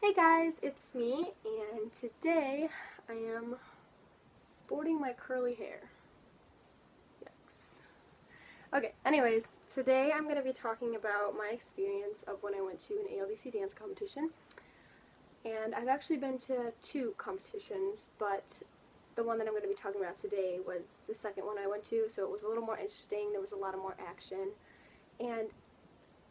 Hey guys, it's me, and today I am sporting my curly hair. Yikes. Okay, anyways, today I'm going to be talking about my experience of when I went to an ALDC dance competition. And I've actually been to two competitions, but the one that I'm going to be talking about today was the second one I went to, so it was a little more interesting, there was a lot of more action, and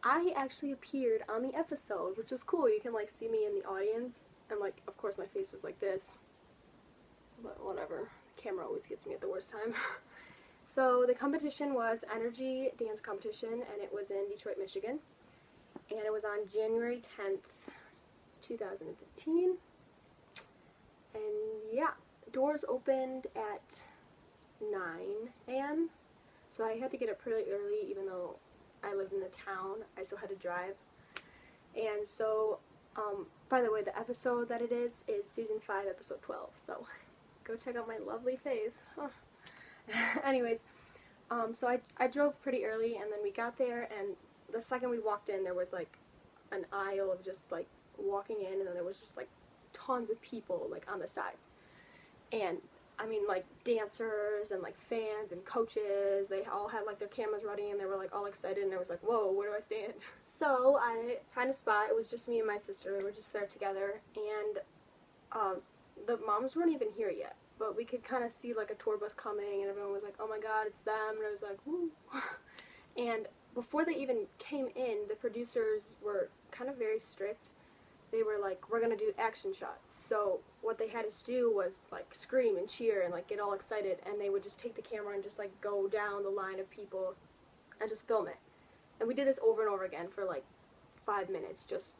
I actually appeared on the episode, which was cool. You can like see me in the audience, and like of course my face was like this, but whatever. The camera always gets me at the worst time. So the competition was Energy Dance Competition, and it was in Detroit, Michigan, and it was on January 10th, 2015. And yeah, doors opened at 9 a.m. So I had to get up pretty early, even though I lived in the town. I still had to drive. And so, by the way, the episode that it is season 5, episode 12. So, go check out my lovely face. Huh. Anyways, so I drove pretty early, and then we got there, and the second we walked in, there was like an aisle of just like walking in, and then there was just like tons of people like on the sides. And I mean, like, dancers and, like, fans and coaches, they all had, like, their cameras ready, and they were, like, all excited, and I was like, whoa, where do I stand? So I find a spot. It was just me and my sister. We were just there together, and the moms weren't even here yet, but we could kind of see, like, a tour bus coming, and everyone was like, oh my god, it's them, and I was like, woo. And before they even came in, the producers were kind of very strict. They were like, we're gonna do action shots. So what they had us do was like scream and cheer and like get all excited, and they would just take the camera and just like go down the line of people and just film it. And we did this over and over again for like 5 minutes, just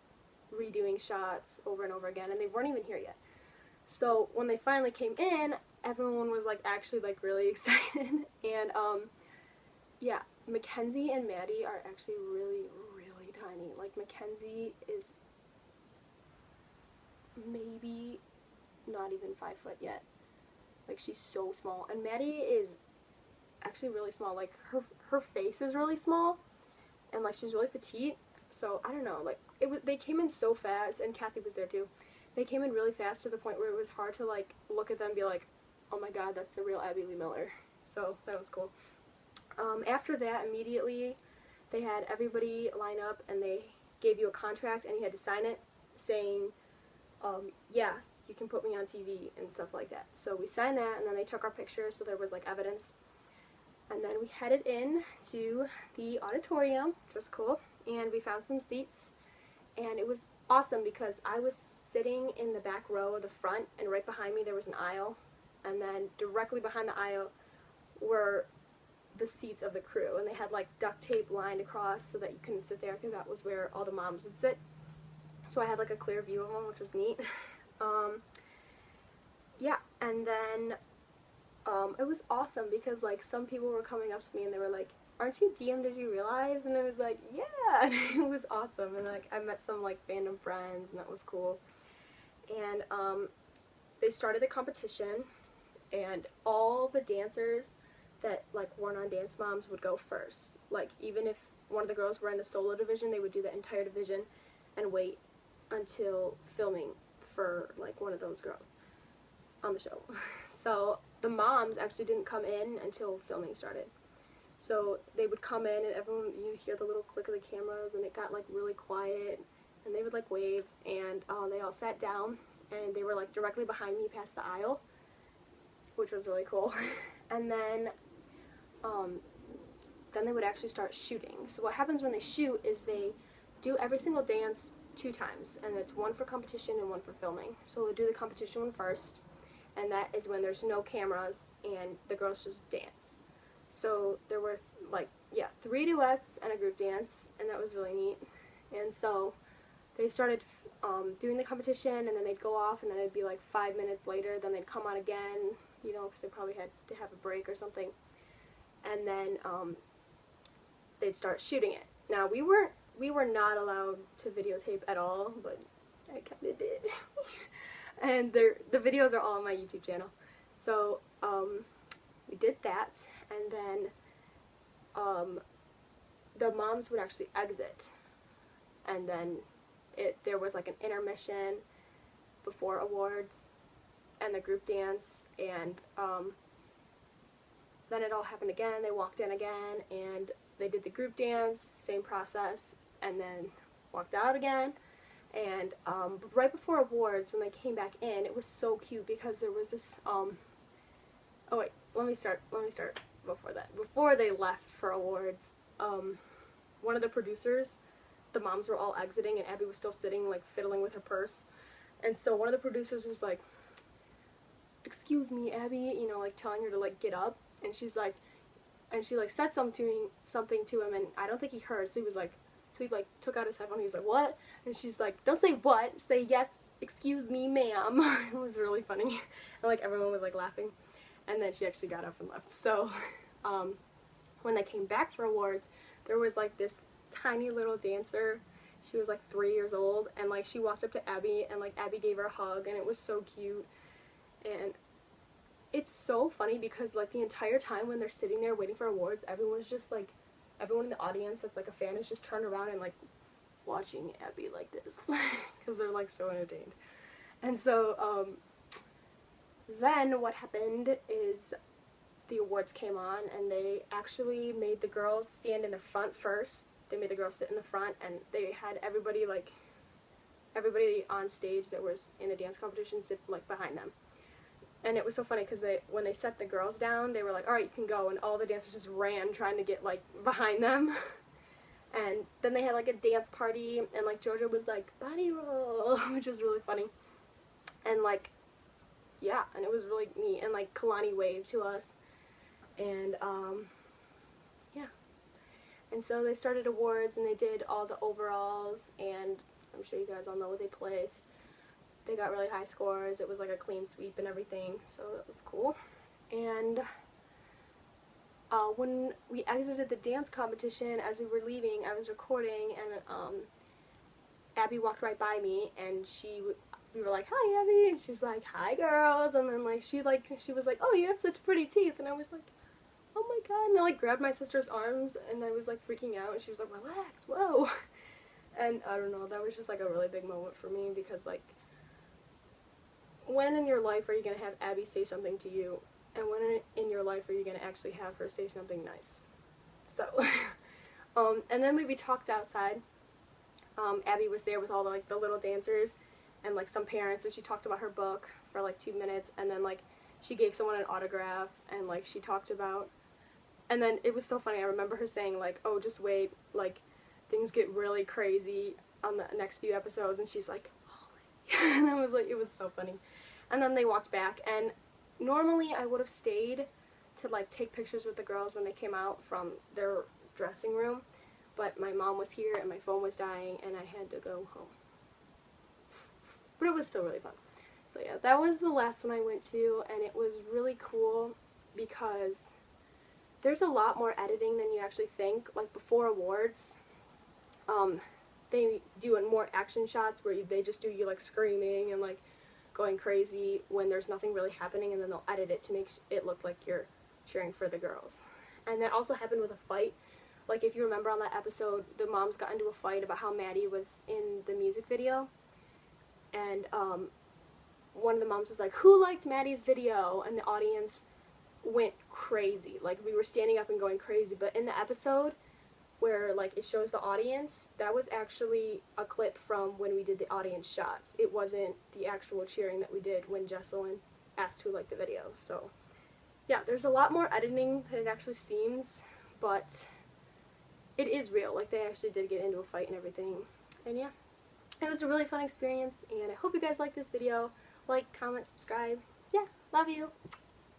redoing shots over and over again, and they weren't even here yet. So when they finally came in, everyone was like actually like really excited. And yeah, Mackenzie and Maddie are actually really, really tiny. Like, Mackenzie is maybe not even 5 foot yet. Like, she's so small. And Maddie is actually really small. Like, her face is really small, and like she's really petite. So I don't know. Like, they came in so fast, and Kathy was there too. They came in really fast to the point where it was hard to like look at them and be like, oh my god, that's the real Abby Lee Miller. So that was cool. After that, immediately they had everybody line up, and they gave you a contract, and you had to sign it saying, yeah, you can put me on TV and stuff like that. So we signed that, and then they took our pictures, so there was like evidence. And then we headed in to the auditorium, which was cool, and we found some seats, and it was awesome because I was sitting in the back row of the front, and right behind me there was an aisle, and then directly behind the aisle were the seats of the crew, and they had like duct tape lined across so that you couldn't sit there because that was where all the moms would sit. So I had like a clear view of them, which was neat. Yeah, and then it was awesome because like some people were coming up to me and they were like, aren't you DM, did you realize? And I was like, yeah. And it was awesome, and like I met some like fandom friends, and that was cool. And they started the competition, and all the dancers that like weren't on Dance Moms would go first. Like, even if one of the girls were in the solo division, they would do the entire division and wait until filming for like one of those girls on the show. So the moms actually didn't come in until filming started. So they would come in, and everyone, you'd hear the little click of the cameras, and it got like really quiet, and they would like wave, and they all sat down, and they were like directly behind me past the aisle, which was really cool. And then they would actually start shooting. So what happens when they shoot is they do every single dance 2 times, and it's one for competition and one for filming. So we'll do the competition one first, and that is when there's no cameras and the girls just dance. So there were like, yeah, 3 duets and a group dance, and that was really neat. And so they started doing the competition, and then they'd go off, and then it'd be like 5 minutes later, then they'd come on again, you know, because they probably had to have a break or something. And then they'd start shooting it. Now we were not allowed to videotape at all, but I kind of did. And the videos are all on my YouTube channel. So we did that, and then the moms would actually exit, and then there was like an intermission before awards and the group dance, and then it all happened again. They walked in again and they did the group dance, same process, and then walked out again. And right before awards, when they came back in, it was so cute because there was this oh wait, let me start before that. Before they left for awards, one of the producers, the moms were all exiting and Abby was still sitting like fiddling with her purse. And so one of the producers was like, "Excuse me, Abby," you know, like telling her to like get up, and she's like, and she like said something to him, and I don't think he heard, so he was like, so he like took out his headphone, he was like, "What?" And she's like, "Don't say what, say yes, excuse me, ma'am." It was really funny, and like everyone was like laughing, and then she actually got up and left. So when they came back for awards, there was like this tiny little dancer. She was like 3 years old, and like she walked up to Abby, and like Abby gave her a hug, and it was so cute. And it's so funny because like the entire time when they're sitting there waiting for awards, everyone's just like, everyone in the audience that's like a fan is just turned around and like watching Abby like this because they're like so entertained. And so then what happened is the awards came on, and they actually made the girls stand in the front first. They made the girls sit in the front, and they had everybody on stage that was in the dance competition sit like behind them. And it was so funny because when they set the girls down, they were like, "All right, you can go," and all the dancers just ran trying to get like behind them. And then they had like a dance party, and like JoJo was like, "Body roll," which was really funny. And like, yeah, and it was really neat. And like Kalani waved to us, and yeah. And so they started awards, and they did all the overalls, and I'm sure you guys all know what they placed. They got really high scores. It was like a clean sweep and everything, so that was cool. And when we exited the dance competition, as we were leaving, I was recording, and Abby walked right by me, and we were like, "Hi, Abby," and she's like, "Hi, girls," and then like she was like, "Oh, you have such pretty teeth," and I was like, "Oh my god," and I like grabbed my sister's arms, and I was like freaking out, and she was like, "Relax, whoa," and I don't know, that was just like a really big moment for me, because like, when in your life are you going to have Abby say something to you, and when in your life are you going to actually have her say something nice? So, and then we talked outside. Abby was there with all the little dancers and like some parents, and she talked about her book for like 2 minutes, and then like she gave someone an autograph, and like she talked about, and then it was so funny, I remember her saying like, "Oh, just wait, like things get really crazy on the next few episodes," and she's like, and I was like, it was so funny. And then they walked back, and normally I would have stayed to like take pictures with the girls when they came out from their dressing room, but my mom was here and my phone was dying and I had to go home. But it was still really fun. So yeah, that was the last one I went to, and it was really cool because there's a lot more editing than you actually think. Like before awards, they do more action shots where they just do you like screaming and like going crazy when there's nothing really happening, and then they'll edit it to make it look like you're cheering for the girls. And that also happened with a fight. Like if you remember on that episode, the moms got into a fight about how Maddie was in the music video, and one of the moms was like, "Who liked Maddie's video?" And the audience went crazy. Like we were standing up and going crazy. But in the episode where like it shows the audience, that was actually a clip from when we did the audience shots. It wasn't the actual cheering that we did when Jesselyn asked who liked the video. So yeah, there's a lot more editing than it actually seems, but it is real. Like they actually did get into a fight and everything. And yeah, it was a really fun experience, and I hope you guys like this video. Like, comment, subscribe. Yeah, love you.